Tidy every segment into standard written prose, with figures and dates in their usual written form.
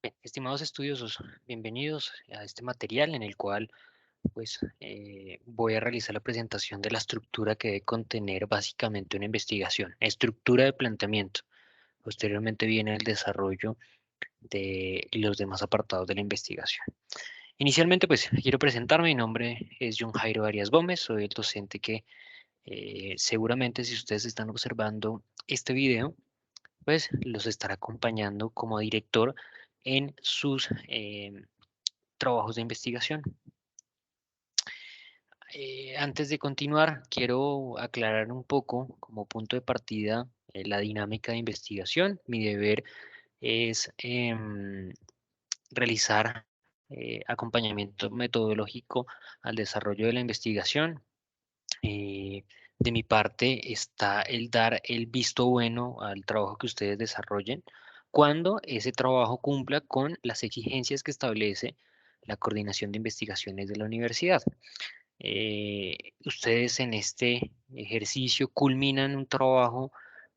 Bien, estimados estudiosos, bienvenidos a este material en el cual voy a realizar la presentación de la estructura que debe contener básicamente una investigación, estructura de planteamiento. Posteriormente viene el desarrollo de los demás apartados de la investigación. Inicialmente, pues quiero presentarme. Mi nombre es John Jairo Arias Gómez, soy el docente que seguramente si ustedes están observando este video, pues los estará acompañando como director en sus trabajos de investigación. Antes de continuar, quiero aclarar un poco como punto de partida la dinámica de investigación. Mi deber es realizar acompañamiento metodológico al desarrollo de la investigación. Eh, de mi parte está el dar el visto bueno al trabajo que ustedes desarrollen cuando ese trabajo cumpla con las exigencias que establece la coordinación de investigaciones de la universidad. Ustedes en este ejercicio culminan un trabajo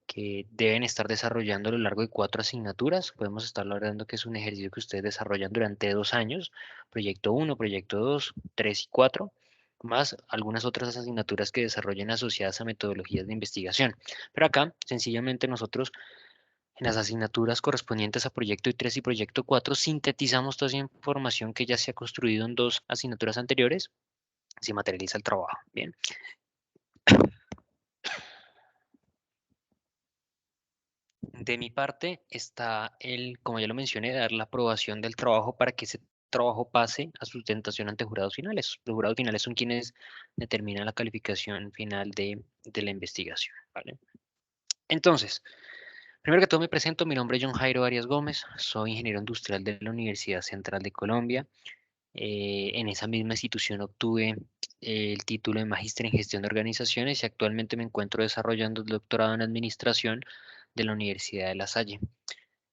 que deben estar desarrollando a lo largo de 4 asignaturas. Podemos estar hablando que es un ejercicio que ustedes desarrollan durante 2 años, proyecto 1, proyecto 2, 3 y 4, más algunas otras asignaturas que desarrollen asociadas a metodologías de investigación. Pero acá, sencillamente nosotros en las asignaturas correspondientes a proyecto 3 y proyecto 4 sintetizamos toda esa información que ya se ha construido en 2 asignaturas anteriores, se materializa el trabajo. Bien. De mi parte está como ya lo mencioné, dar la aprobación del trabajo para que ese trabajo pase a sustentación ante jurados finales. Los jurados finales son quienes determinan la calificación final de la investigación, ¿vale? Entonces, primero que todo me presento, mi nombre es John Jairo Arias Gómez, soy ingeniero industrial de la Universidad Central de Colombia. En esa misma institución obtuve el título de Magíster en Gestión de Organizaciones y actualmente me encuentro desarrollando el doctorado en Administración de la Universidad de La Salle.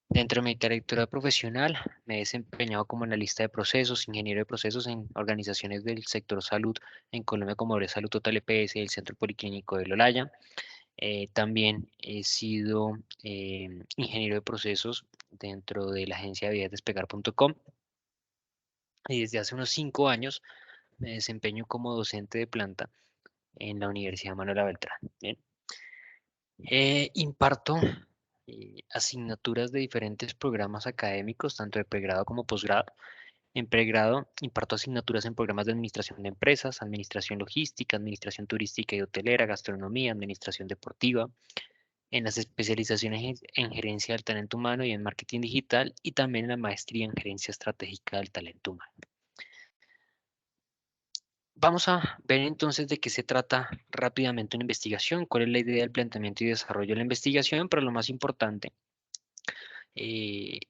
Dentro de mi trayectoria profesional, me he desempeñado como analista de procesos, ingeniero de procesos en organizaciones del sector salud en Colombia como Ore Salud Total EPS y el Centro Policlínico de Lolaya. También he sido ingeniero de procesos dentro de la agencia de vías despegar.com y desde hace unos 5 años me desempeño como docente de planta en la Universidad Manuela Beltrán. Bien. Imparto asignaturas de diferentes programas académicos, tanto de pregrado como posgrado. En pregrado imparto asignaturas en programas de administración de empresas, administración logística, administración turística y hotelera, gastronomía, administración deportiva. En las especializaciones en gerencia del talento humano y en marketing digital, y también en la maestría en gerencia estratégica del talento humano. Vamos a ver entonces de qué se trata rápidamente una investigación, cuál es la idea del planteamiento y desarrollo de la investigación, pero lo más importante, eh,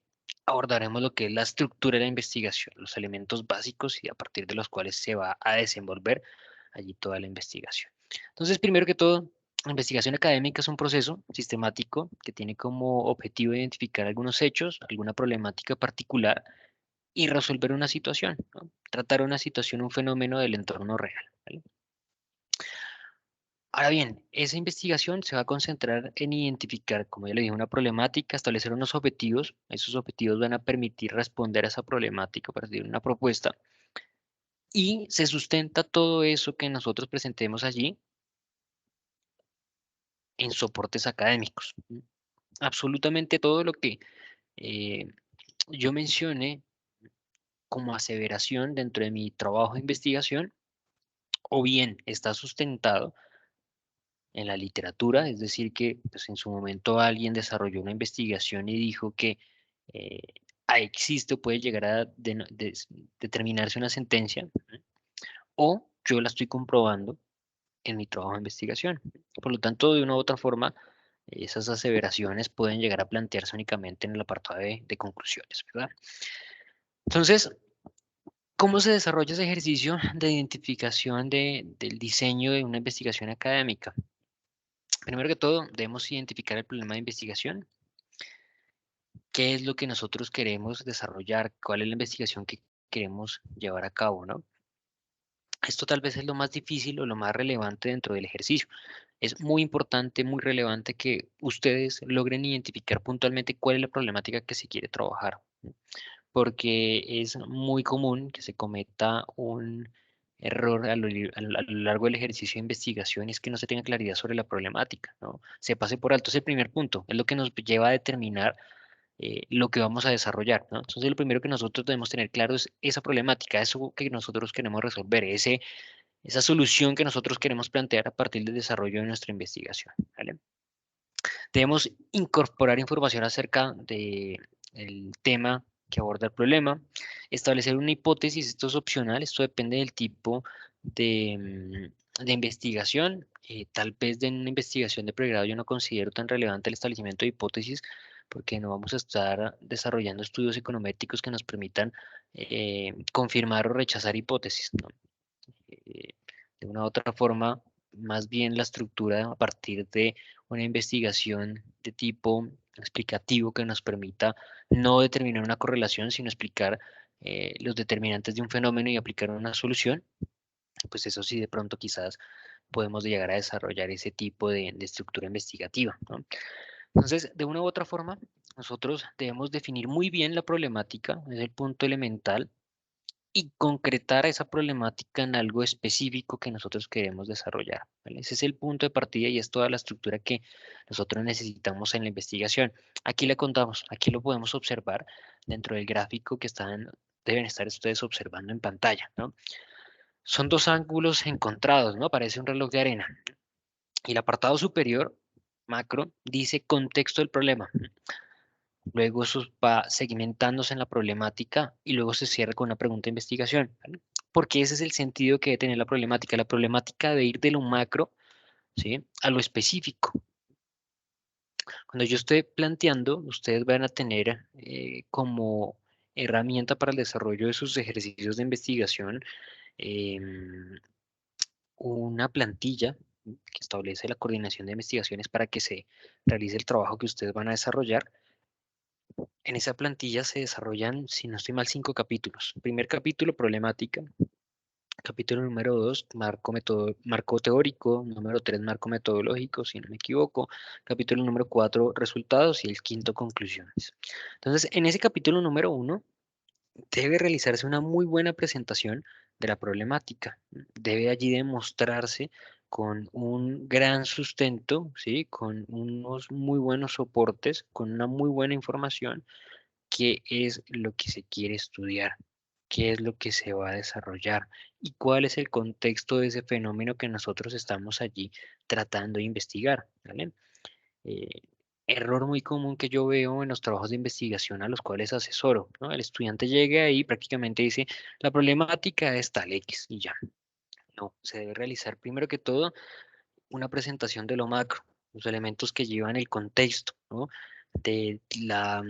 abordaremos lo que es la estructura de la investigación, los elementos básicos y a partir de los cuales se va a desenvolver allí toda la investigación. Entonces, primero que todo, la investigación académica es un proceso sistemático que tiene como objetivo identificar algunos hechos, alguna problemática particular y resolver una situación, ¿no? Tratar una situación, un fenómeno del entorno real, ¿vale? Ahora bien, esa investigación se va a concentrar en identificar, como ya le dije, una problemática, establecer unos objetivos. Esos objetivos van a permitir responder a esa problemática a partir de una propuesta y se sustenta todo eso que nosotros presentemos allí en soportes académicos. Absolutamente todo lo que eh, yo mencione como aseveración dentro de mi trabajo de investigación o bien está sustentado en la literatura, es decir, que pues, en su momento alguien desarrolló una investigación y dijo que eh, existe o puede llegar a determinarse una sentencia, ¿no? O yo la estoy comprobando en mi trabajo de investigación. Por lo tanto, de una u otra forma, esas aseveraciones pueden llegar a plantearse únicamente en el apartado de conclusiones, ¿verdad? Entonces, ¿cómo se desarrolla ese ejercicio de identificación del diseño de una investigación académica? Primero que todo, debemos identificar el problema de investigación, qué es lo que nosotros queremos desarrollar, cuál es la investigación que queremos llevar a cabo, ¿no? Esto tal vez es lo más difícil o lo más relevante dentro del ejercicio. Es muy importante, muy relevante que ustedes logren identificar puntualmente cuál es la problemática que se quiere trabajar. porque es muy común que se cometa un error a lo largo del ejercicio de investigación, y es que no se tenga claridad sobre la problemática, ¿no? Se pase por alto, es el primer punto, es lo que nos lleva a determinar lo que vamos a desarrollar, ¿no? Entonces, lo primero que nosotros debemos tener claro es esa problemática, eso que nosotros queremos resolver, esa solución que nosotros queremos plantear a partir del desarrollo de nuestra investigación, ¿vale? Debemos incorporar información acerca del tema que aborda el problema, establecer una hipótesis, esto es opcional, esto depende del tipo de investigación. Tal vez de una investigación de pregrado yo no considero tan relevante el establecimiento de hipótesis, porque no vamos a estar desarrollando estudios econométricos que nos permitan confirmar o rechazar hipótesis, ¿no? eh, de una u otra forma, más bien la estructura a partir de una investigación de tipo explicativo que nos permita no determinar una correlación, sino explicar los determinantes de un fenómeno y aplicar una solución, pues eso sí, de pronto quizás podemos llegar a desarrollar ese tipo de estructura investigativa, ¿no? Entonces, de una u otra forma, nosotros debemos definir muy bien la problemática, es el punto elemental, y concretar esa problemática en algo específico que nosotros queremos desarrollar, ¿vale? Ese es el punto de partida y es toda la estructura que nosotros necesitamos en la investigación. Aquí le contamos, aquí lo podemos observar dentro del gráfico que deben estar ustedes observando en pantalla, ¿no? Son dos ángulos encontrados, ¿no? Parece un reloj de arena. Y el apartado superior, macro, dice contexto del problema. Luego eso va segmentándose en la problemática y luego se cierra con una pregunta de investigación, ¿vale? Porque ese es el sentido que debe tener la problemática. La problemática debe ir de lo macro, ¿sí?, a lo específico. Cuando yo estoy planteando, ustedes van a tener como herramienta para el desarrollo de sus ejercicios de investigación em, una plantilla que establece la coordinación de investigaciones para que se realice el trabajo que ustedes van a desarrollar. En esa plantilla se desarrollan, si no estoy mal, 5 capítulos. Primer capítulo, problemática. Capítulo número 2, marco teórico. Número 3, marco metodológico, si no me equivoco. Capítulo número 4, resultados. Y el quinto, conclusiones. Entonces, en ese capítulo número 1, debe realizarse una muy buena presentación de la problemática. Debe allí demostrarse con un gran sustento, ¿sí?, con unos muy buenos soportes, con una muy buena información, qué es lo que se quiere estudiar, qué es lo que se va a desarrollar y cuál es el contexto de ese fenómeno que nosotros estamos allí tratando de investigar, ¿vale? Eh, Error muy común que yo veo en los trabajos de investigación a los cuales asesoro, ¿no? El estudiante llega ahí y prácticamente dice, la problemática es tal X y ya. No, se debe realizar primero que todo una presentación de lo macro, los elementos que llevan el contexto, ¿no? De las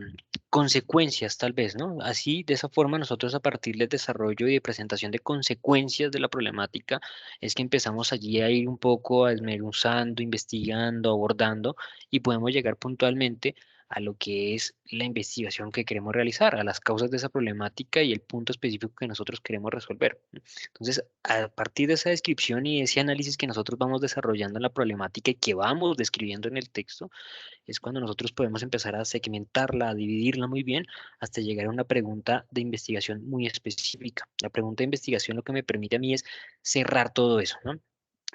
consecuencias, tal vez, ¿no? Así, de esa forma, nosotros a partir del desarrollo y de presentación de consecuencias de la problemática, es que empezamos allí a ir un poco esmeruzando, investigando, abordando, y podemos llegar puntualmente a lo que es la investigación que queremos realizar, a las causas de esa problemática y el punto específico que nosotros queremos resolver. Entonces, a partir de esa descripción y ese análisis que nosotros vamos desarrollando en la problemática y que vamos describiendo en el texto, es cuando nosotros podemos empezar a segmentarla, a dividirla muy bien, hasta llegar a una pregunta de investigación muy específica. La pregunta de investigación lo que me permite a mí es cerrar todo eso, ¿no?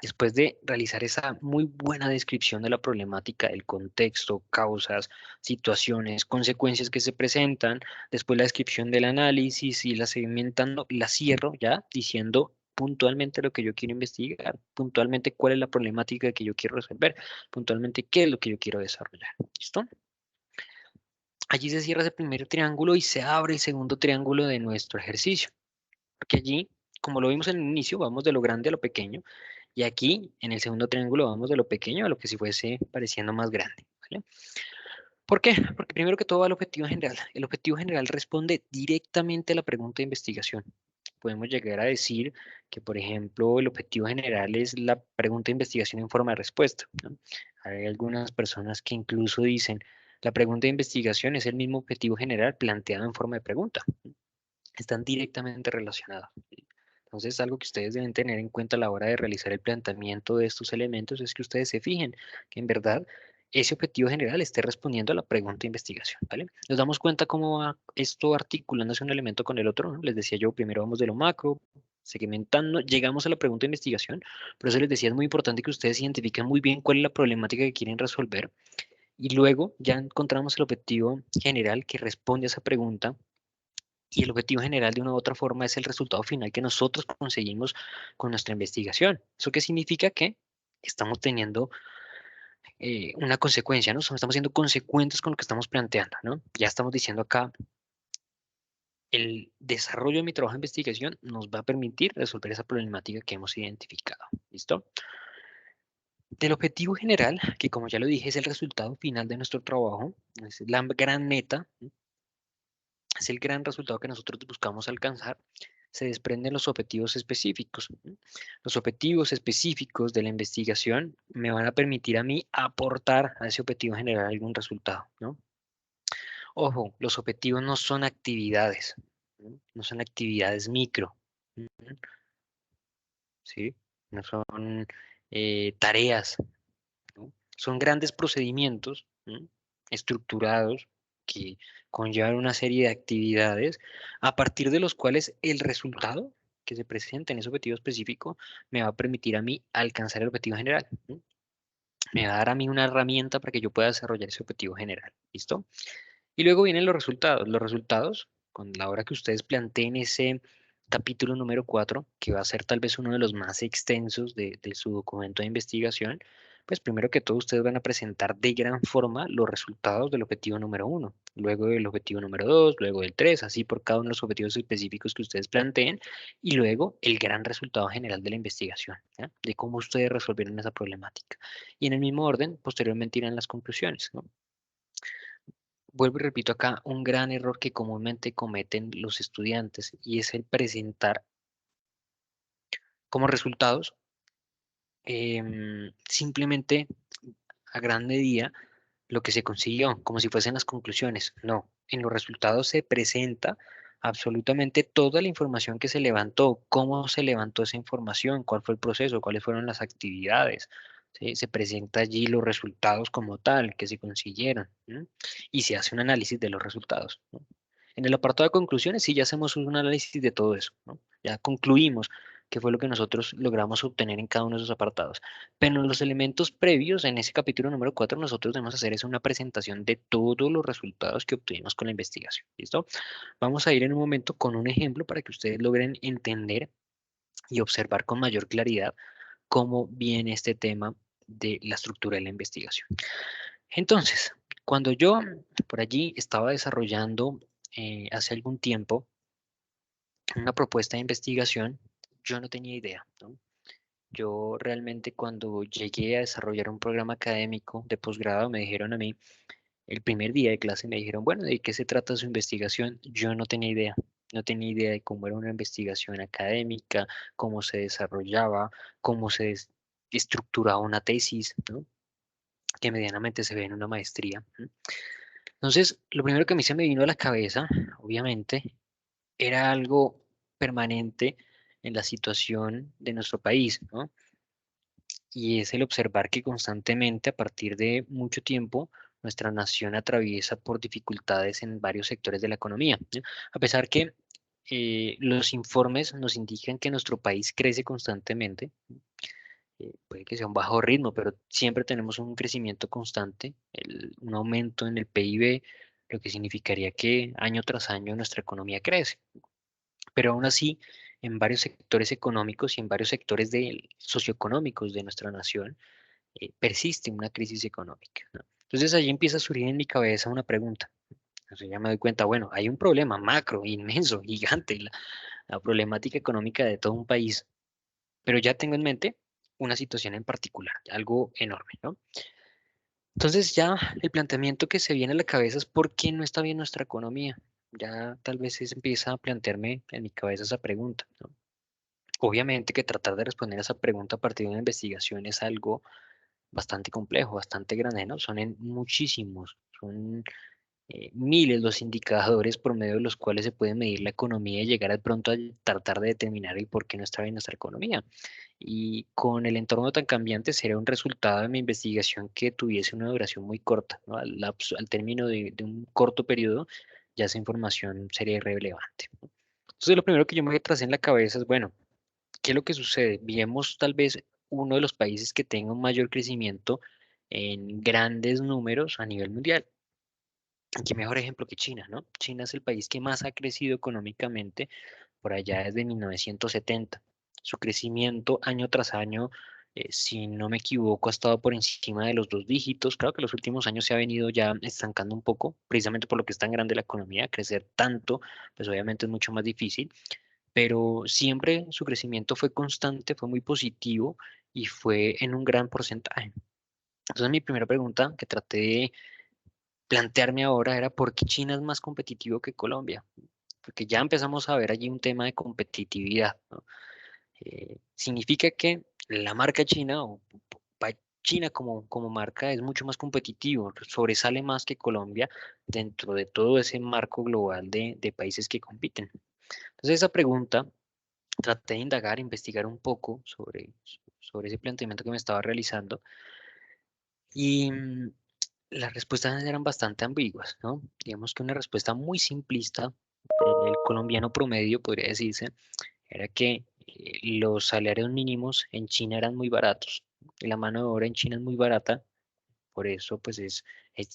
Después de realizar esa muy buena descripción de la problemática, el contexto, causas, situaciones, consecuencias que se presentan, después la descripción del análisis y la segmentando, la cierro ya diciendo puntualmente lo que yo quiero investigar, puntualmente cuál es la problemática que yo quiero resolver, puntualmente qué es lo que yo quiero desarrollar. ¿Listo? Allí se cierra ese primer triángulo y se abre el segundo triángulo de nuestro ejercicio, porque allí, como lo vimos en el inicio, vamos de lo grande a lo pequeño, y aquí, en el segundo triángulo, vamos de lo pequeño a lo que si fuese pareciendo más grande, ¿vale? ¿Por qué? Porque primero que todo va el objetivo general. El objetivo general responde directamente a la pregunta de investigación. Podemos llegar a decir que, por ejemplo, el objetivo general es la pregunta de investigación en forma de respuesta, ¿no? Hay algunas personas que incluso dicen, la pregunta de investigación es el mismo objetivo general planteado en forma de pregunta. Están directamente relacionados. Entonces, algo que ustedes deben tener en cuenta a la hora de realizar el planteamiento de estos elementos es que ustedes se fijen que en verdad ese objetivo general esté respondiendo a la pregunta de investigación, ¿vale? Nos damos cuenta cómo va esto articulándose un elemento con el otro, ¿no? Les decía yo, primero vamos de lo macro, segmentando, llegamos a la pregunta de investigación, por eso les decía, es muy importante que ustedes identifiquen muy bien cuál es la problemática que quieren resolver, y luego ya encontramos el objetivo general que responde a esa pregunta, y el objetivo general de una u otra forma es el resultado final que nosotros conseguimos con nuestra investigación. ¿Eso qué significa? Que estamos teniendo una consecuencia, ¿no? Estamos siendo consecuentes con lo que estamos planteando, ¿no? Ya estamos diciendo acá, el desarrollo de mi trabajo de investigación nos va a permitir resolver esa problemática que hemos identificado, ¿listo? Del objetivo general, que como ya lo dije, es el resultado final de nuestro trabajo, es la gran meta, ¿sí? Es el gran resultado que nosotros buscamos alcanzar, se desprenden los objetivos específicos. ¿Sí? Los objetivos específicos de la investigación me van a permitir a mí aportar a ese objetivo general algún resultado, ¿no? Ojo, los objetivos no son actividades, ¿no? No son actividades micro, ¿no? ¿Sí? No son tareas, ¿no? Son grandes procedimientos, ¿no? Estructurados que conllevan una serie de actividades a partir de los cuales el resultado que se presenta en ese objetivo específico me va a permitir a mí alcanzar el objetivo general, ¿no? Me va a dar a mí una herramienta para que yo pueda desarrollar ese objetivo general. ¿Listo? Y luego vienen los resultados. Los resultados, con la hora que ustedes planteen ese capítulo número 4, que va a ser tal vez uno de los más extensos de su documento de investigación, pues primero que todo ustedes van a presentar de gran forma los resultados del objetivo número 1, luego del objetivo número 2, luego del 3, así por cada uno de los objetivos específicos que ustedes planteen, y luego el gran resultado general de la investigación, ¿ya? De cómo ustedes resolvieron esa problemática. Y en el mismo orden, posteriormente irán las conclusiones, ¿no? Vuelvo y repito acá un gran error que comúnmente cometen los estudiantes y es el presentar como resultados simplemente a gran medida lo que se consiguió, como si fuesen las conclusiones. No, en los resultados se presenta absolutamente toda la información que se levantó, cómo se levantó esa información, cuál fue el proceso, cuáles fueron las actividades. ¿Sí? Se presenta allí los resultados como tal que se consiguieron, ¿no? Y se hace un análisis de los resultados, ¿no? En el apartado de conclusiones, sí, ya hacemos un análisis de todo eso, ¿no? Ya concluimos qué fue lo que nosotros logramos obtener en cada uno de esos apartados. Pero en los elementos previos, en ese capítulo número 4, nosotros debemos hacer es una presentación de todos los resultados que obtuvimos con la investigación. ¿Listo? Vamos a ir en un momento con un ejemplo para que ustedes logren entender y observar con mayor claridad cómo viene este tema de la estructura de la investigación. Entonces, cuando yo por allí estaba desarrollando hace algún tiempo una propuesta de investigación, yo no tenía idea, ¿no? Yo realmente cuando llegué a desarrollar un programa académico de posgrado, me dijeron a mí, el primer día de clase me dijeron, bueno, ¿de qué se trata su investigación? Yo no tenía idea, no tenía idea de cómo era una investigación académica, cómo se desarrollaba, cómo se estructuraba una tesis, ¿no? Que medianamente se ve en una maestría. ¿No? Entonces, lo primero que a mí se me vino a la cabeza, obviamente, era algo permanente en la situación de nuestro país, ¿no? Y es el observar que constantemente, a partir de mucho tiempo, nuestra nación atraviesa por dificultades en varios sectores de la economía, ¿no? A pesar que los informes nos indican que nuestro país crece constantemente, puede que sea un bajo ritmo, pero siempre tenemos un crecimiento constante, un aumento en el PIB, lo que significaría que año tras año nuestra economía crece. Pero aún así, en varios sectores económicos y en varios sectores socioeconómicos de nuestra nación, persiste una crisis económica, ¿no? Entonces allí empieza a surgir en mi cabeza una pregunta. Entonces ya me doy cuenta, bueno, hay un problema macro, inmenso, gigante, la problemática económica de todo un país, pero ya tengo en mente una situación en particular, algo enorme, ¿no? Entonces ya el planteamiento que se viene a la cabeza es ¿por qué no está bien nuestra economía? Ya tal vez se empieza a plantearme en mi cabeza esa pregunta, ¿no? Obviamente que tratar de responder a esa pregunta a partir de una investigación es algo bastante complejo, bastante grande, ¿no? Son muchísimos, son miles los indicadores por medio de los cuales se puede medir la economía y llegar al pronto a tratar de determinar el por qué no está bien nuestra economía. Y con el entorno tan cambiante sería un resultado de mi investigación que tuviese una duración muy corta, ¿no? Al término de un corto periodo, ya esa información sería irrelevante. Entonces, lo primero que yo me tracé en la cabeza es, bueno, ¿qué es lo que sucede? Vemos tal vez uno de los países que tenga un mayor crecimiento en grandes números a nivel mundial. Qué mejor ejemplo que China, ¿no? China es el país que más ha crecido económicamente por allá desde 1970. Su crecimiento año tras año, si no me equivoco, ha estado por encima de los dos dígitos. Claro que los últimos años se ha venido ya estancando un poco, precisamente por lo que es tan grande la economía. Crecer tanto, pues obviamente es mucho más difícil, pero siempre su crecimiento fue constante, fue muy positivo y fue en un gran porcentaje. Entonces mi primera pregunta que traté de plantearme ahora era por qué China es más competitivo que Colombia, porque ya empezamos a ver allí un tema de competitividad, ¿no? Significa que la marca China China como marca es mucho más competitivo, sobresale más que Colombia dentro de todo ese marco global de países que compiten. Entonces esa pregunta traté de indagar, investigar un poco sobre ese planteamiento que me estaba realizando y las respuestas eran bastante ambiguas, ¿no? Digamos que una respuesta muy simplista del colombiano promedio, podría decirse, era que los salarios mínimos en China eran muy baratos y la mano de obra en China es muy barata, por eso pues es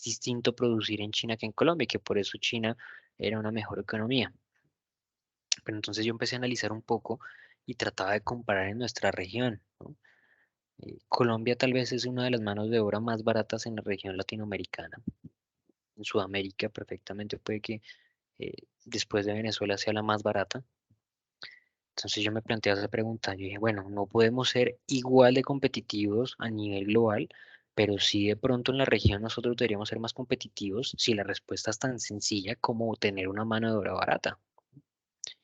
distinto producir en China que en Colombia, y que por eso China era una mejor economía. Pero entonces yo empecé a analizar un poco y trataba de comparar en nuestra región, ¿no? Colombia tal vez es una de las manos de obra más baratas en la región latinoamericana. En Sudamérica perfectamente puede que eh, después de Venezuela sea la más barata. Entonces yo me planteé esa pregunta. Yo dije, bueno, no podemos ser igual de competitivos a nivel global, pero sí de pronto en la región nosotros deberíamos ser más competitivos si la respuesta es tan sencilla como tener una mano de obra barata.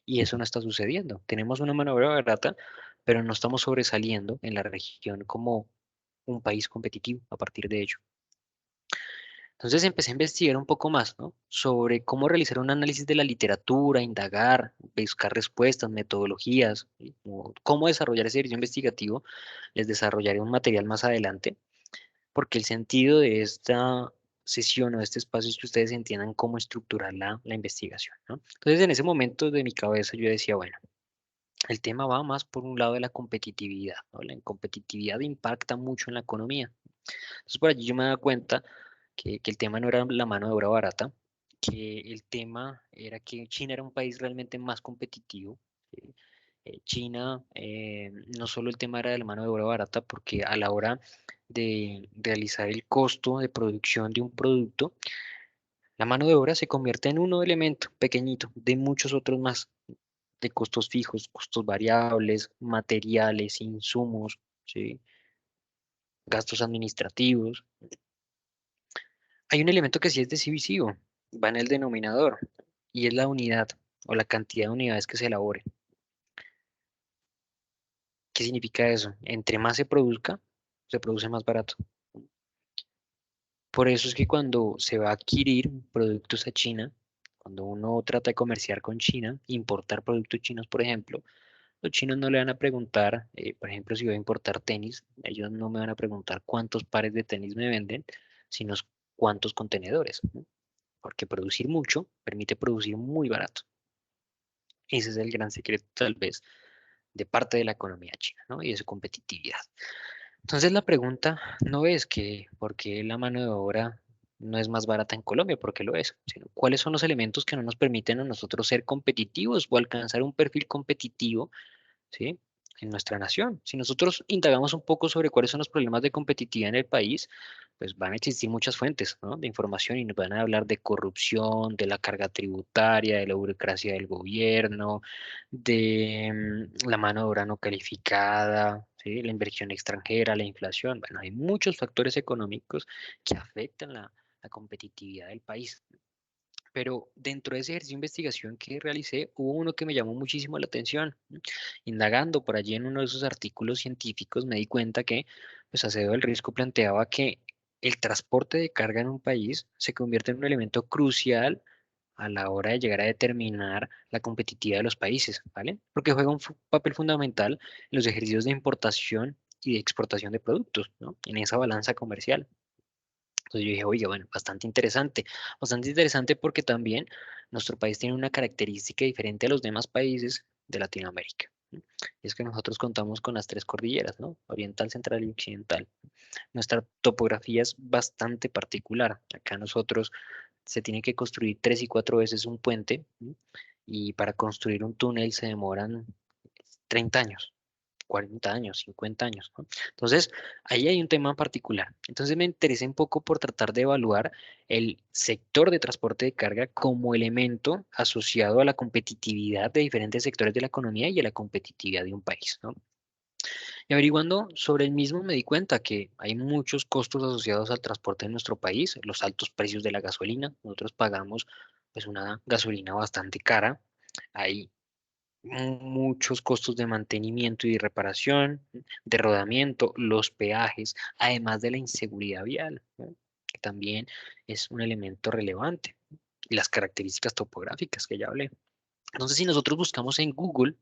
Y eso no está sucediendo. Tenemos una mano de obra barata, pero no estamos sobresaliendo en la región como un país competitivo a partir de ello. Entonces empecé a investigar un poco más, ¿no? Sobre cómo realizar un análisis de la literatura, indagar, buscar respuestas, metodologías, ¿sí? Cómo desarrollar ese ejercicio investigativo. Les desarrollaré un material más adelante, porque el sentido de esta sesión o de este espacio es que ustedes entiendan cómo estructurar la investigación, ¿no? Entonces en ese momento de mi cabeza yo decía, bueno, el tema va más por un lado de la competitividad, ¿no? La competitividad impacta mucho en la economía. Entonces por allí yo me daba cuenta que el tema no era la mano de obra barata, que el tema era que China era un país realmente más competitivo. ¿Sí? China, no solo el tema era de la mano de obra barata, porque a la hora de realizar el costo de producción de un producto, la mano de obra se convierte en un elemento pequeñito de muchos otros más, de costos fijos, costos variables, materiales, insumos, ¿sí? Gastos administrativos. Hay un elemento que sí es decisivo, va en el denominador, y es la unidad o la cantidad de unidades que se elaboren. ¿Qué significa eso? Entre más se produzca, se produce más barato. Por eso es que cuando se va a adquirir productos a China, cuando uno trata de comerciar con China, importar productos chinos, por ejemplo, los chinos no le van a preguntar, por ejemplo, si voy a importar tenis, ellos no me van a preguntar cuántos pares de tenis me venden, sino cuántos contenedores, ¿no? Porque producir mucho permite producir muy barato. Ese es el gran secreto, tal vez, de parte de la economía china, ¿no? Y de su competitividad. Entonces, la pregunta no es que por qué la mano de obra no es más barata en Colombia, porque lo es, sino cuáles son los elementos que no nos permiten a nosotros ser competitivos o alcanzar un perfil competitivo, ¿sí? En nuestra nación. Si nosotros indagamos un poco sobre cuáles son los problemas de competitividad en el país, pues van a existir muchas fuentes, ¿no? De información y nos van a hablar de corrupción, de la carga tributaria, de la burocracia del gobierno, de la mano de obra no calificada, ¿sí? La inversión extranjera, la inflación. Bueno, hay muchos factores económicos que afectan la competitividad del país. Pero dentro de ese ejercicio de investigación que realicé, hubo uno que me llamó muchísimo la atención. Indagando por allí en uno de esos artículos científicos, me di cuenta que pues, Acevedo del Risco planteaba que el transporte de carga en un país se convierte en un elemento crucial a la hora de llegar a determinar la competitividad de los países, ¿vale? Porque juega un papel fundamental en los ejercicios de importación y de exportación de productos, ¿no? En esa balanza comercial. Entonces yo dije, oye, bueno, bastante interesante porque también nuestro país tiene una característica diferente a los demás países de Latinoamérica. ¿No? Y es que nosotros contamos con las tres cordilleras, ¿no? Oriental, central y occidental. Nuestra topografía es bastante particular. Acá nosotros se tiene que construir 3 y 4 veces un puente, ¿sí? Y para construir un túnel se demoran 30 años, 40 años, 50 años, ¿no? Entonces, ahí hay un tema particular. Entonces, me interesé un poco por tratar de evaluar el sector de transporte de carga como elemento asociado a la competitividad de diferentes sectores de la economía y a la competitividad de un país, ¿no? Y averiguando sobre el mismo me di cuenta que hay muchos costos asociados al transporte en nuestro país, los altos precios de la gasolina. Nosotros pagamos pues una gasolina bastante cara. Hay muchos costos de mantenimiento y de reparación, de rodamiento, los peajes, además de la inseguridad vial, ¿no? Que también es un elemento relevante. Y las características topográficas que ya hablé. Entonces, si nosotros buscamos en Google,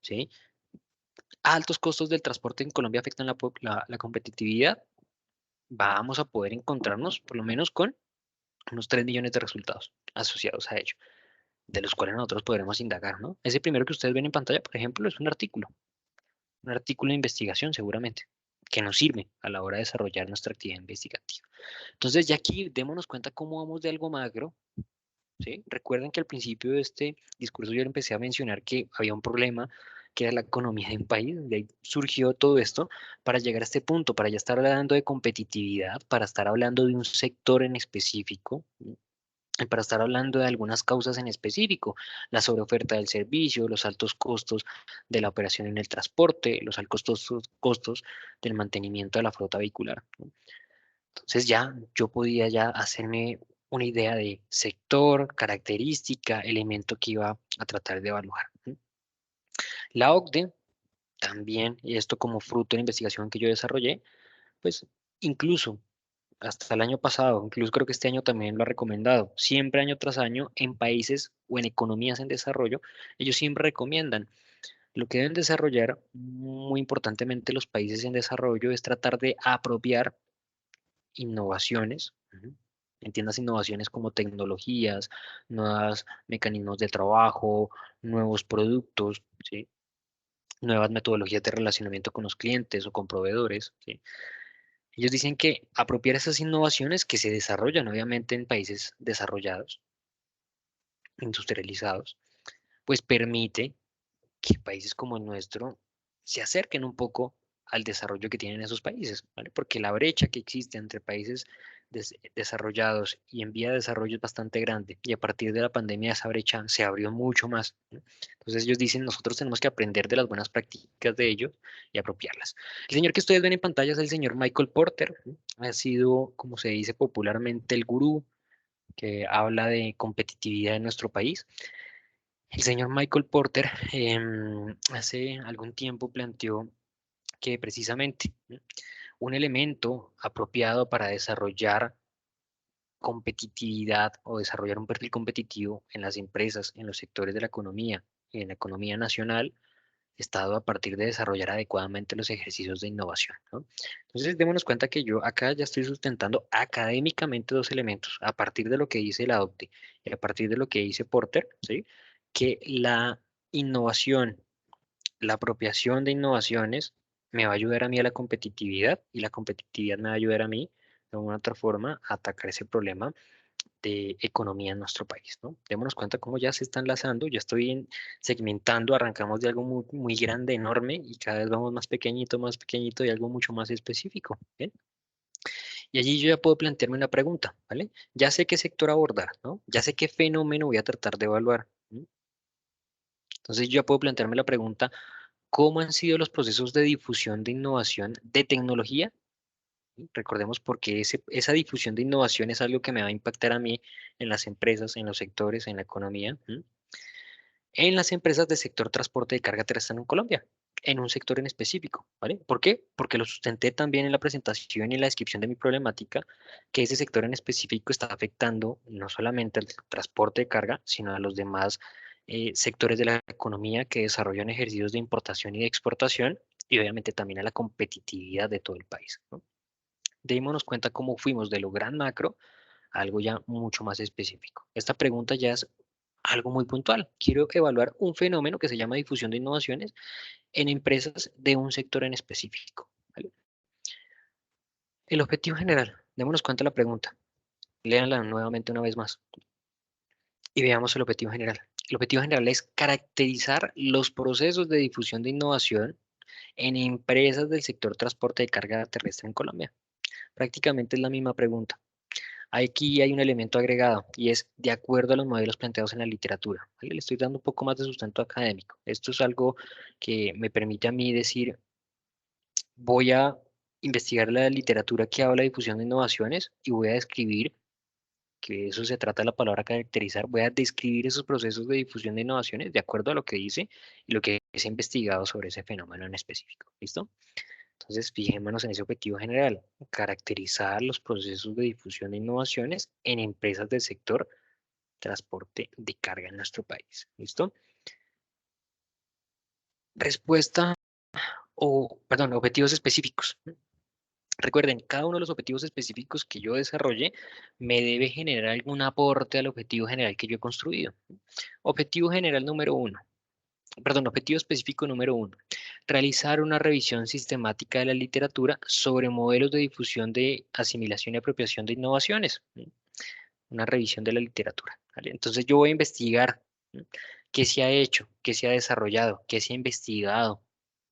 ¿sí? Altos costos del transporte en Colombia afectan la competitividad, vamos a poder encontrarnos por lo menos con unos 3 millones de resultados asociados a ello, de los cuales nosotros podremos indagar, ¿no? Ese primero que ustedes ven en pantalla, por ejemplo, es un artículo de investigación seguramente, que nos sirve a la hora de desarrollar nuestra actividad investigativa. Entonces, ya aquí démonos cuenta cómo vamos de algo magro, ¿sí? Recuerden que al principio de este discurso yo empecé a mencionar que había un problema que era la economía de un país, de ahí surgió todo esto para llegar a este punto, para ya estar hablando de competitividad, para estar hablando de un sector en específico, ¿sí? Y para estar hablando de algunas causas en específico, la sobreoferta del servicio, los altos costos de la operación en el transporte, los altos costos del mantenimiento de la flota vehicular, ¿no? Entonces ya yo podía ya hacerme una idea de sector, característica, elemento que iba a tratar de evaluar, ¿sí? La OCDE también, y esto como fruto de la investigación que yo desarrollé, pues incluso hasta el año pasado, incluso creo que este año también lo ha recomendado, siempre año tras año en países o en economías en desarrollo, ellos siempre recomiendan lo que deben desarrollar muy importantemente los países en desarrollo es tratar de apropiar innovaciones. Ujú. Entiendas innovaciones como tecnologías, nuevos mecanismos de trabajo, nuevos productos, ¿sí? Nuevas metodologías de relacionamiento con los clientes o con proveedores, ¿sí? Ellos dicen que apropiar esas innovaciones que se desarrollan obviamente en países desarrollados, industrializados, pues permite que países como el nuestro se acerquen un poco al desarrollo que tienen esos países, ¿vale? Porque la brecha que existe entre países desarrollados y en vía de desarrollo es bastante grande y a partir de la pandemia esa brecha se abrió mucho más, ¿no? Entonces ellos dicen, nosotros tenemos que aprender de las buenas prácticas de ellos y apropiarlas. El señor que ustedes ven en pantalla es el señor Michael Porter, ¿no? Ha sido, como se dice popularmente, el gurú que habla de competitividad en nuestro país. El señor Michael Porter hace algún tiempo planteó que precisamente, ¿no?, un elemento apropiado para desarrollar competitividad o desarrollar un perfil competitivo en las empresas, en los sectores de la economía y en la economía nacional, está dado a partir de desarrollar adecuadamente los ejercicios de innovación, ¿no? Entonces, démonos cuenta que yo acá ya estoy sustentando académicamente dos elementos, a partir de lo que dice la OCDE y a partir de lo que dice Porter, ¿sí? Que la innovación, la apropiación de innovaciones me va a ayudar a mí a la competitividad y la competitividad me va a ayudar a mí de una u otra forma a atacar ese problema de economía en nuestro país, ¿no? Démonos cuenta cómo ya se está enlazando, ya estoy segmentando, arrancamos de algo muy, muy grande, enorme, y cada vez vamos más pequeñito y algo mucho más específico, ¿bien? Y allí yo ya puedo plantearme una pregunta, ¿vale? Ya sé qué sector abordar, ¿no? Ya sé qué fenómeno voy a tratar de evaluar, ¿no? Entonces yo ya puedo plantearme la pregunta, ¿cómo han sido los procesos de difusión de innovación de tecnología? ¿Sí? Recordemos porque esa difusión de innovación es algo que me va a impactar a mí en las empresas, en los sectores, en la economía, ¿m? En las empresas del sector transporte de carga terrestre en Colombia. en un sector en específico, ¿vale? ¿Por qué? Porque lo sustenté también en la presentación y en la descripción de mi problemática, que ese sector en específico está afectando no solamente al transporte de carga, sino a los demás sectores de la economía que desarrollan ejercicios de importación y de exportación, y obviamente también a la competitividad de todo el país, ¿no? Démonos cuenta cómo fuimos de lo gran macro a algo ya mucho más específico. Esta pregunta ya es algo muy puntual. Quiero evaluar un fenómeno que se llama difusión de innovaciones en empresas de un sector en específico, ¿vale? El objetivo general, démonos cuenta de la pregunta, léanla nuevamente una vez más y veamos el objetivo general. El objetivo general es caracterizar los procesos de difusión de innovación en empresas del sector transporte de carga terrestre en Colombia. Prácticamente es la misma pregunta. Aquí hay un elemento agregado y es de acuerdo a los modelos planteados en la literatura, ¿vale? Le estoy dando un poco más de sustento académico. Esto es algo que me permite a mí decir, voy a investigar la literatura que habla de difusión de innovaciones y voy a describir, que eso se trata de la palabra caracterizar, voy a describir esos procesos de difusión de innovaciones de acuerdo a lo que dice y lo que es investigado sobre ese fenómeno en específico. ¿Listo? Entonces, fijémonos en ese objetivo general, caracterizar los procesos de difusión de innovaciones en empresas del sector transporte de carga en nuestro país. ¿Listo? Respuesta perdón, objetivos específicos. Recuerden, cada uno de los objetivos específicos que yo desarrolle me debe generar algún aporte al objetivo general que yo he construido. Objetivo general número uno, perdón, objetivo específico número uno, realizar una revisión sistemática de la literatura sobre modelos de difusión de asimilación y apropiación de innovaciones. Una revisión de la literatura, ¿vale? Entonces yo voy a investigar, ¿no?, qué se ha hecho, qué se ha desarrollado, qué se ha investigado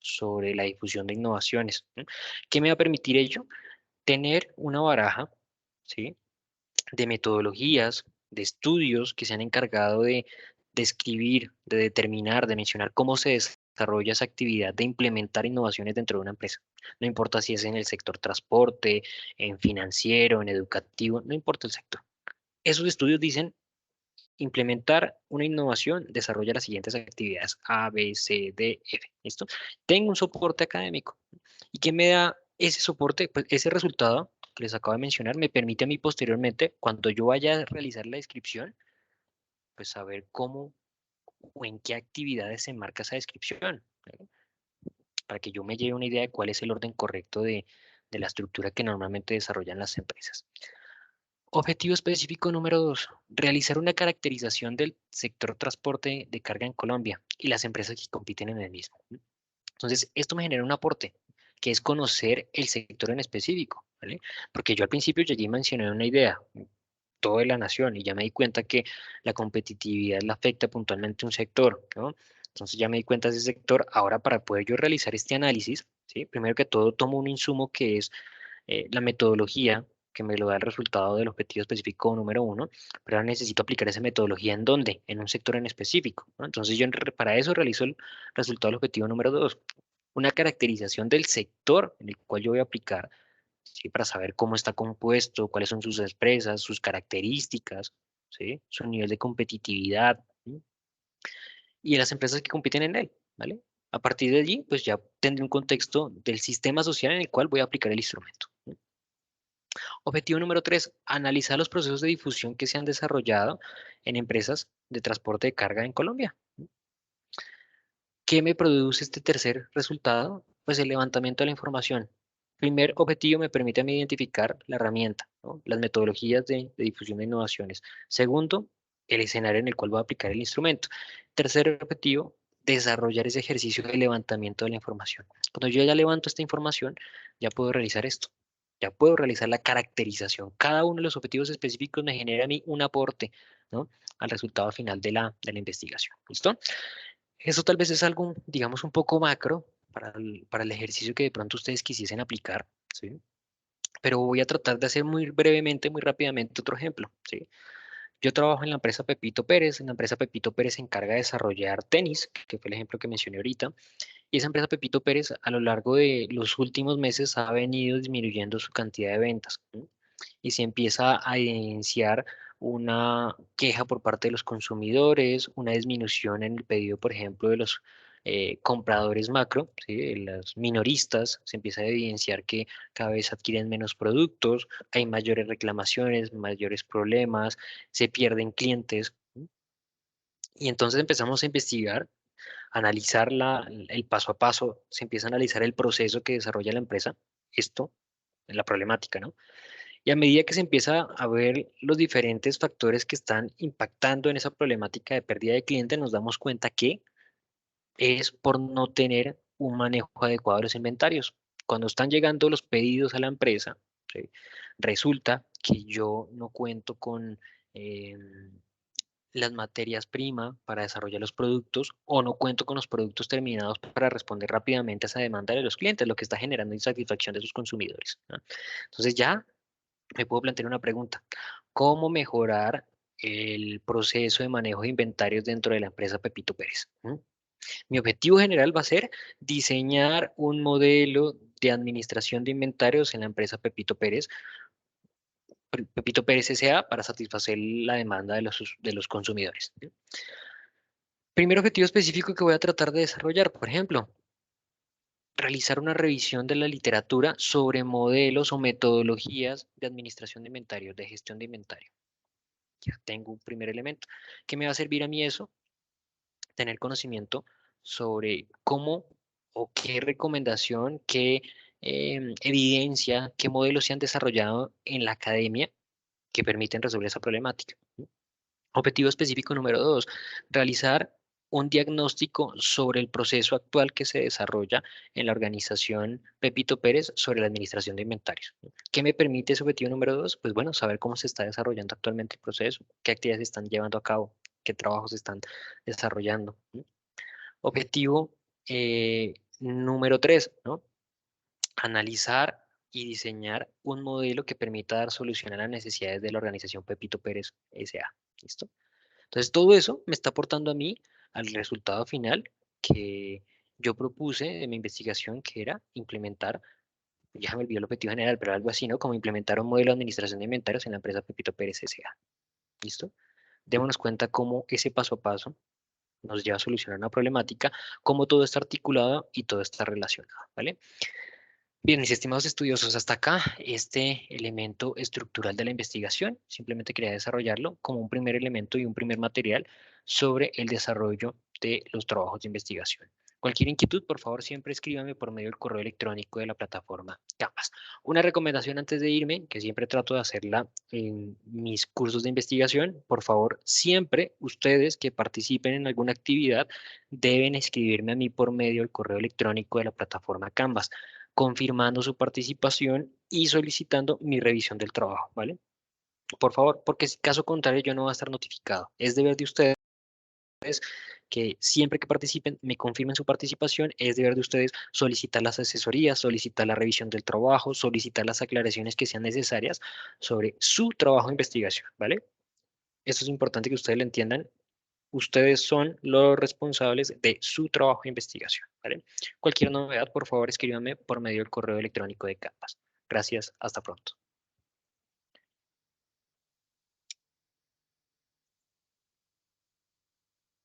sobre la difusión de innovaciones, ¿no? ¿Qué me va a permitir ello? Tener una baraja, ¿sí?, de metodologías, de estudios que se han encargado de describir, de determinar, de mencionar cómo se desarrolla esa actividad de implementar innovaciones dentro de una empresa. No importa si es en el sector transporte, en financiero, en educativo, no importa el sector. Esos estudios dicen, implementar una innovación desarrolla las siguientes actividades A, B, C, D, F. ¿Listo? Tengo un soporte académico. ¿Y qué me da ese soporte? Pues ese resultado que les acabo de mencionar me permite a mí posteriormente, cuando yo vaya a realizar la descripción, pues saber cómo o en qué actividades se enmarca esa descripción, ¿vale? Para que yo me lleve una idea de cuál es el orden correcto de la estructura que normalmente desarrollan las empresas. Objetivo específico número 2, realizar una caracterización del sector transporte de carga en Colombia y las empresas que compiten en el mismo. Entonces, esto me genera un aporte, que es conocer el sector en específico, ¿vale? Porque yo al principio llegué y mencioné una idea, toda la nación, y ya me di cuenta que la competitividad la afecta puntualmente un sector, ¿no? Entonces ya me di cuenta de ese sector. Ahora, para poder yo realizar este análisis, ¿sí?, primero que todo tomo un insumo que es la metodología que me lo da el resultado del objetivo específico número uno, pero ahora necesito aplicar esa metodología ¿en dónde? En un sector en específico, ¿no? Entonces yo para eso realizo el resultado del objetivo número dos, una caracterización del sector en el cual yo voy a aplicar, ¿sí?, para saber cómo está compuesto, cuáles son sus empresas, sus características, ¿sí?, su nivel de competitividad, ¿sí?, y las empresas que compiten en él, ¿vale? A partir de allí, pues ya tendré un contexto del sistema social en el cual voy a aplicar el instrumento. Objetivo número 3, analizar los procesos de difusión que se han desarrollado en empresas de transporte de carga en Colombia. ¿Qué me produce este tercer resultado? Pues el levantamiento de la información. Primer objetivo, me permite a mí identificar la herramienta, ¿no?, las metodologías de difusión de innovaciones. Segundo, el escenario en el cual voy a aplicar el instrumento. Tercer objetivo, desarrollar ese ejercicio de levantamiento de la información. Cuando yo ya levanto esta información, ya puedo realizar esto. Ya puedo realizar la caracterización. Cada uno de los objetivos específicos me genera a mí un aporte, ¿no?, al resultado final de la investigación. ¿Listo? Eso tal vez es algo, digamos, un poco macro para el ejercicio que de pronto ustedes quisiesen aplicar, ¿sí? Pero voy a tratar de hacer muy brevemente, muy rápidamente otro ejemplo, ¿sí? Yo trabajo en la empresa Pepito Pérez. En la empresa Pepito Pérez se encarga de desarrollar tenis, que fue el ejemplo que mencioné ahorita. Y esa empresa Pepito Pérez a lo largo de los últimos meses ha venido disminuyendo su cantidad de ventas, ¿sí?, y se empieza a evidenciar una queja por parte de los consumidores, una disminución en el pedido, por ejemplo, de los compradores macro, ¿sí? Las minoristas, se empieza a evidenciar que cada vez adquieren menos productos, hay mayores reclamaciones, mayores problemas, se pierden clientes. ¿Sí? Y entonces empezamos a investigar, analizar el paso a paso, se empieza a analizar el proceso que desarrolla la empresa, esto, la problemática, ¿no? Y a medida que se empieza a ver los diferentes factores que están impactando en esa problemática de pérdida de clientes, nos damos cuenta que es por no tener un manejo adecuado de los inventarios. Cuando están llegando los pedidos a la empresa, ¿sí? Resulta que yo no cuento con las materias primas para desarrollar los productos o no cuento con los productos terminados para responder rápidamente a esa demanda de los clientes, lo que está generando insatisfacción de sus consumidores, ¿no? Entonces ya me puedo plantear una pregunta. ¿Cómo mejorar el proceso de manejo de inventarios dentro de la empresa Pepito Pérez? ¿Mm? Mi objetivo general va a ser diseñar un modelo de administración de inventarios en la empresa Pepito Pérez, Pepito Pérez S.A. para satisfacer la demanda de los consumidores. ¿Sí? Primer objetivo específico que voy a tratar de desarrollar, por ejemplo, realizar una revisión de la literatura sobre modelos o metodologías de administración de inventarios, de gestión de inventario. Ya tengo un primer elemento. ¿Qué me va a servir a mí eso? Tener conocimiento sobre cómo o qué recomendación, qué evidencia, qué modelos se han desarrollado en la academia que permiten resolver esa problemática. Objetivo específico número 2, realizar un diagnóstico sobre el proceso actual que se desarrolla en la organización Pepito Pérez sobre la administración de inventarios. ¿Qué me permite ese objetivo número 2? Pues bueno, saber cómo se está desarrollando actualmente el proceso, qué actividades se están llevando a cabo, qué trabajos se están desarrollando. Objetivo número 3, ¿no? Analizar y diseñar un modelo que permita dar solución a las necesidades de la organización Pepito Pérez S.A. ¿Listo? Entonces, todo eso me está aportando a mí al resultado final que yo propuse de mi investigación, que era implementar, ya me olvidó el objetivo general, pero algo así, ¿no? Como implementar un modelo de administración de inventarios en la empresa Pepito Pérez S.A. ¿Listo? Démonos cuenta cómo ese paso a paso nos lleva a solucionar una problemática, cómo todo está articulado y todo está relacionado, ¿vale? Bien, mis estimados estudiosos, hasta acá este elemento estructural de la investigación. Simplemente quería desarrollarlo como un primer elemento y un primer material sobre el desarrollo de los trabajos de investigación. Cualquier inquietud, por favor, siempre escríbame por medio del correo electrónico de la plataforma Canvas. Una recomendación antes de irme, que siempre trato de hacerla en mis cursos de investigación, por favor, siempre ustedes que participen en alguna actividad deben escribirme a mí por medio del correo electrónico de la plataforma Canvas confirmando su participación y solicitando mi revisión del trabajo, ¿vale? Por favor, porque si caso contrario yo no voy a estar notificado. Es deber de ustedes que siempre que participen me confirmen su participación, es deber de ustedes solicitar las asesorías, solicitar la revisión del trabajo, solicitar las aclaraciones que sean necesarias sobre su trabajo de investigación, ¿vale? Esto es importante que ustedes lo entiendan. Ustedes son los responsables de su trabajo de investigación, ¿vale? Cualquier novedad, por favor, escríbanme por medio del correo electrónico de Canvas. Gracias, hasta pronto.